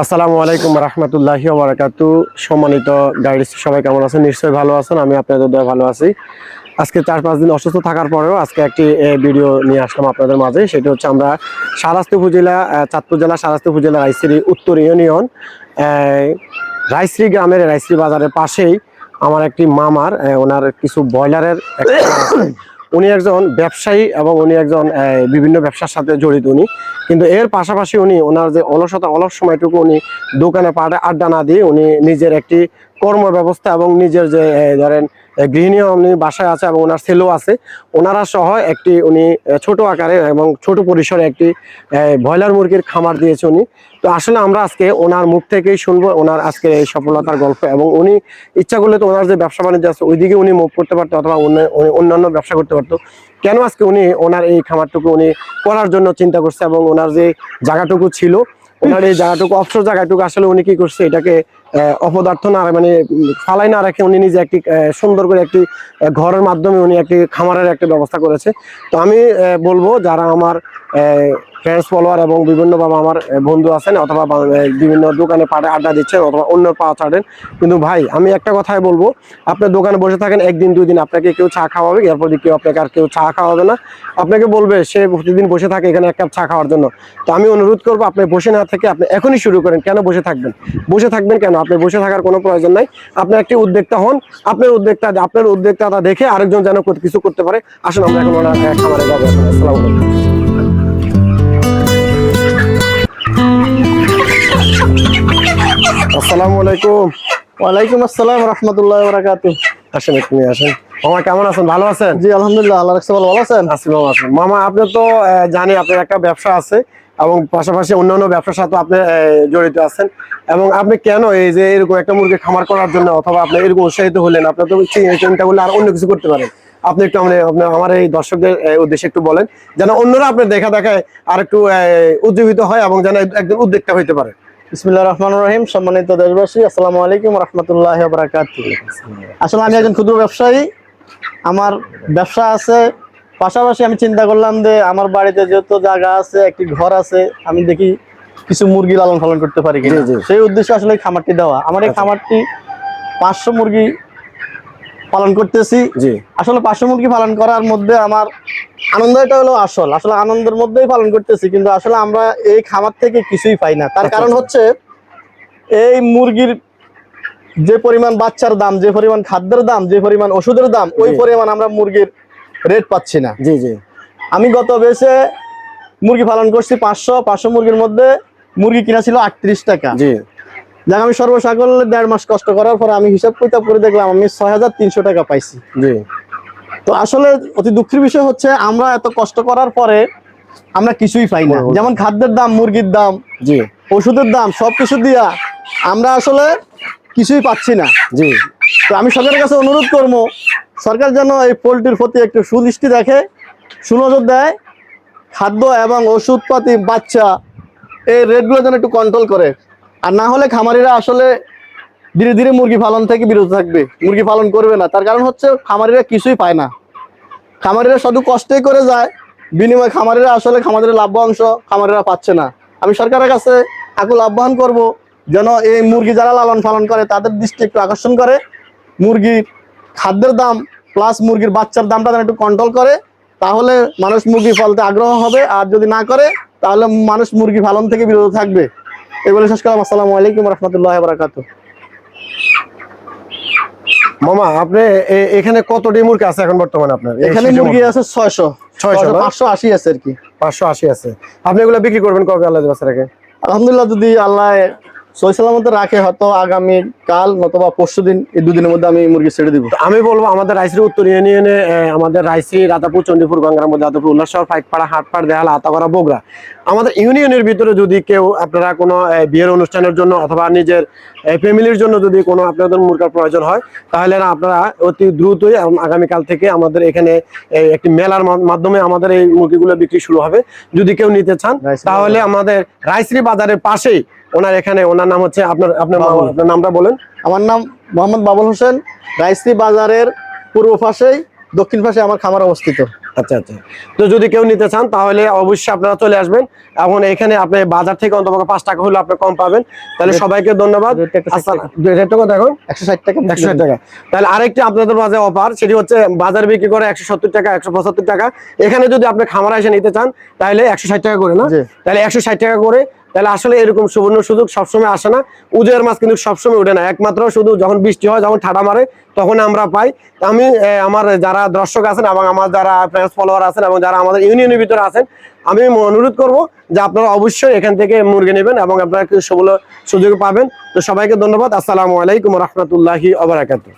আসসালামু আলাইকুম রহমতুল্লাহি ওয়া বারাকাতুহু। সম্মানিত গাইডস সবাই কেমন আছেন? নিশ্চয়ই ভালো আছেন। আমি আপনাদের দয়া ভালো আছি। আজকে 4-5 দিন অসুস্থ থাকার পরেও আজকে একটি ভিডিও নিয়ে আসলাম আপনাদের মাঝে। সেটা হচ্ছে আমরা শাহরাস্তি উপজেলা, চাঁদপুর জেলা শাহরাস্তি উপজেলা রাইশ্রী উত্তর ইউনিয়ন রাইশ্রী গ্রামের রাইশ্রী বাজারের পাশেই আমার একটি মামার ওনার কিছু ব্রয়লারের উনি একজন ব্যবসায়ী এবং উনি একজন বিভিন্ন ব্যবসার সাথে জড়িত উনি। কিন্তু এর পাশাপাশি উনি ওনার যে অলস সময়টুকু উনি দোকানে আড্ডা না দিয়ে উনি নিজের একটি কর্ম ব্যবস্থা এবং নিজের যে ধরেন গৃহিণী উনি বাসায় আছে এবং ওনার ছেলেও আছে, ওনারা সহ একটি উনি ছোট আকারে এবং ছোট পরিসরে একটি ব্রয়লার মুরগির খামার দিয়েছে উনি। তো আসলে আমরা আজকে ওনার মুখ থেকেই শুনবো ওনার আজকে এই সফলতার গল্প, এবং উনি ইচ্ছা করলে তো ওনার যে ব্যবসা বাণিজ্য আছে ওইদিকে উনি মুভ করতে পারতো অথবা অন্যান্য ব্যবসা করতে পারতো। কেন আজকে উনি ওনার এই খামারটুকু উনি করার জন্য চিন্তা করছে, এবং ওনার যে জায়গাটুকু ছিল ওনার এই জায়গাটুকু অবসর জায়গাটুকু আসলে উনি কি করছে এটাকে অপদার্থ না মানে ফালাই না রেখে উনি নিজে একটি সুন্দর করে একটি ঘরের মাধ্যমে উনি একটি খামারের একটি ব্যবস্থা করেছে। তো আমি বলবো যারা আমার ফ্রেন্ডস ফলোয়ার এবং বিভিন্ন বাবা আমার বন্ধু আছেন অথবা বিভিন্ন দোকানে পাড়ে আড্ডা দিচ্ছেন অথবা অন্য পা ছাড়েন, কিন্তু ভাই আমি একটা কথাই বলবো, আপনার দোকানে বসে থাকেন একদিন দুই দিন আপনাকে কেউ চা খাওয়াবে, এরপর কেউ আপনাকে আর কেউ চা খাওয়াবে না। আপনাকে বলবে সে প্রতিদিন বসে থাকে এখানে এক কাপ চা খাওয়ার জন্য। তো আমি অনুরোধ করবো আপনি বসে না থেকে আপনি এখনই শুরু করেন। কেন বসে থাকবেন? বসে থাকবেন কেন? আপনি বসে থাকার কোনো প্রয়োজন নাই। আপনি একটি উদ্যোক্তা হন, আপনার উদ্যোক্তাটা দেখে আরেকজন যেন কিছু করতে পারে। আসুন আমরা এখন ওনার খামারে যাবো। আসসালামু আলাইকুম। আসসালামু আলাইকুম। ওয়ালাইকুম আসসালাম রহমতুল্লাহ বারাকাতুহু। আসেন, একটু আসেন। মামা কেমন আছেন? ভালো আছেন? জি আলহামদুলিল্লাহ, আল্লাহ রাখছে ভালো আছেন? আছি মামা, আছেন। মামা আপনি তো জানি আপনার একটা ব্যবসা আছে এবং পাশাপাশি অন্যান্য ব্যবসার সাথে আপনি জড়িত আছেন, এবং আপনি কেন এই যে এরকম একটা মুরগি খামার করার জন্য অথবা আপনি এরকম উৎসাহিত হলেন? আপনি তো চিন্তা করলে আর অন্য কিছু করতে পারেন। আপনি একটু আমার এই দর্শকদের উদ্দেশ্যে একটু বলেন, যেন অন্যরা আপনার দেখা দেখায় আর একটু উজ্জীবিত হয় এবং যেন একজন উদ্যোক্তা হইতে পারে। বিসমিল্লাহির রহমানির রহিম। সম্মানিত দেশবাসী, আসসালামু আলাইকুম রাহমাতুল্লাহি ওয়া বারাকাতুহু। আসলে আমি একজন ক্ষুদ্র ব্যবসায়ী, আমার ব্যবসা আছে, পাশাপাশি আমি চিন্তা করলাম যে আমার বাড়িতে যেহেতু জায়গা আছে, একটি ঘর আছে, আমি দেখি কিছু মুরগি লালন পালন করতে পারি কিনা। সেই উদ্দেশ্যে আসলে এই খামারটি দেওয়া। আমার এই খামারটি 500 মুরগি পালন করতেছি। আসলে 500 মুরগি পালন করার মধ্যে আমার আনন্দটা হলো আসলে আনন্দের মধ্যেই পালন করতেছি, কিন্তু আসলে আমরা এই খামার থেকে কিছুই পাই না। তার কারণ হচ্ছে এই মুরগির যে পরিমাণ বাচ্চার দাম, যে পরিমাণ খাদ্যের দাম, যে পরিমাণ ওষুধের দাম, ওই পরিমাণ আমরা মুরগির রেট পাচ্ছি না। আমি গত বেশে মুরগি পালন করছি 500 মুরগির মধ্যে মুরগি কিনা ছিল 38 টাকা। যাক, আমি সর্বসাকল্যে 1.5 মাস কষ্ট করার পর আমি হিসাব কিতাব করে দেখলাম আমি 6300 টাকা পাইছি। তো আসলে অতি দুঃখের বিষয় হচ্ছে আমরা এত কষ্ট করার পরে আমরা কিছুই পাই না। যেমন খাদ্যের দাম, মুরগির দাম, ওষুধের দাম, সবকিছু দিয়া আমরা আসলে কিছুই পাচ্ছি না। তো আমি সরকারের কাছে অনুরোধ করবো, সরকার যেন এই পোল্ট্রির প্রতি একটু সুদৃষ্টি দেখে, সুনজর দেয়, খাদ্য এবং ওষুধপাতি, বাচ্চা, এই রেটগুলো যেন একটু কন্ট্রোল করে। আর না হলে খামারিরা আসলে ধীরে ধীরে মুরগি পালন থেকে বিরত থাকবে, মুরগি পালন করবে না। তার কারণ হচ্ছে খামারিরা কিছুই পায় না, খামারিরা শুধু কষ্টই করে যায়, বিনিময়ে খামারিরা আসলে খামারের লাভ অংশ খামারিরা পাচ্ছে না। আমি সরকারের কাছে আকুল আহ্বান করব, যেন এই মুরগি যারা লালন পালন করে তাদের দৃষ্টি একটু আকর্ষণ করে, মুরগির খাদ্যের দাম প্লাস মুরগির বাচ্চার দামটা যেন একটু কন্ট্রোল করে, তাহলে মানুষ মুরগি পালতে আগ্রহ হবে। আর যদি না করে তাহলে মানুষ মুরগি পালন থেকে বিরত থাকবে। এই বলে শেষ করলাম। আসসালামু আলাইকুম রহমতুল্লাহি ওয়া বারাকাতুহু। মামা আপনি এখানে কতটি মুরগি আছে এখন বর্তমানে? আপনার এখানে মুরগি আছে 600, 580 আছে আর কি। 580 আছে। আপনি এগুলো বিক্রি করবেন কবে আল্লাহ রাখে? আলহামদুলিল্লাহ, যদি আল্লাহ সহি সালামতে রাখে, হয়তো আগামী কাল নতুবা পরশুদিন, এই দুদিনের মধ্যে আমি মুরগি ছেড়ে দিব। আমি বলবো আমাদের রাইশ্রী উত্তর ইউনিয়নে, আমাদের রাইশ্রী, রাধাপুর, চণ্ডীপুর, গঙ্গার মধ্যে আদপুর, উল্লাসশহর, ফাইকপাড়া, হাটপাড়, দেহালা, আতাগড়া, বগুড়া, আমাদের ইউনিয়নের ভিতরে যদি কেউ আপনারা কোনো বিয়ের অনুষ্ঠানের জন্য অথবা নিজের ফ্যামিলির জন্য যদি কোনো আপনাদের মুরগার প্রয়োজন হয়, তাহলে আপনারা অতি দ্রুতই আগামীকাল থেকে আমাদের এখানে একটি মেলার মাধ্যমে আমাদের এই মুরগিগুলো বিক্রি শুরু হবে। যদি কেউ নিতে চান তাহলে আমাদের রাইশ্রী বাজারের পাশেই ওনার এখানে, ওনার নাম হচ্ছে আপনার নামটা বলেন। আমার নাম মোহাম্মদ বাবুল হোসেন। রাইশ্রী বাজারের পূর্ব পাশেই দক্ষিণ পাশে আমার খামার অবস্থিত। আচ্ছা আচ্ছা, তো যদি কেউ নিতে চান তাহলে অবশ্যই আপনারা চলে আসবেন, এবং এখানে আপনি বাজার থেকে অন্তত 5 টাকা হলে আপনি কম পাবেন। তাহলে সবাইকে ধন্যবাদ। রেটটা কত এখন? 160 টাকা। 160 টাকা। তাহলে আরেকটি আপনাদের মাঝে অফার, সেটি হচ্ছে বাজার বিক্রি করে 170 টাকা, 175 টাকা, এখানে যদি আপনি খামারে এসে নিতে চান তাহলে 160 টাকা করে না? তাহলে 160 টাকা করে। তাহলে আসলে এরকম সুবর্ণ সুযোগ সবসময় আসে না, উদয়ের মাছ কিন্তু সবসময় ওঠে না, একমাত্র শুধু যখন বৃষ্টি হয়, যখন ঠাডা মারে তখন আমরা পাই। আমি আমার যারা দর্শক আছেন এবং আমার যারা ফ্রেন্ডস ফলোয়ার আছেন এবং যারা আমাদের ইউনিয়নের ভিতরে আছেন, আমি অনুরোধ করব যে আপনারা অবশ্যই এখান থেকে মুরগি নেবেন এবং আপনারা কিছু সুযোগ পাবেন। তো সবাইকে ধন্যবাদ। আসসালামু আলাইকুম রহমতুল্লাহি ওয়া বারাকাতুহু।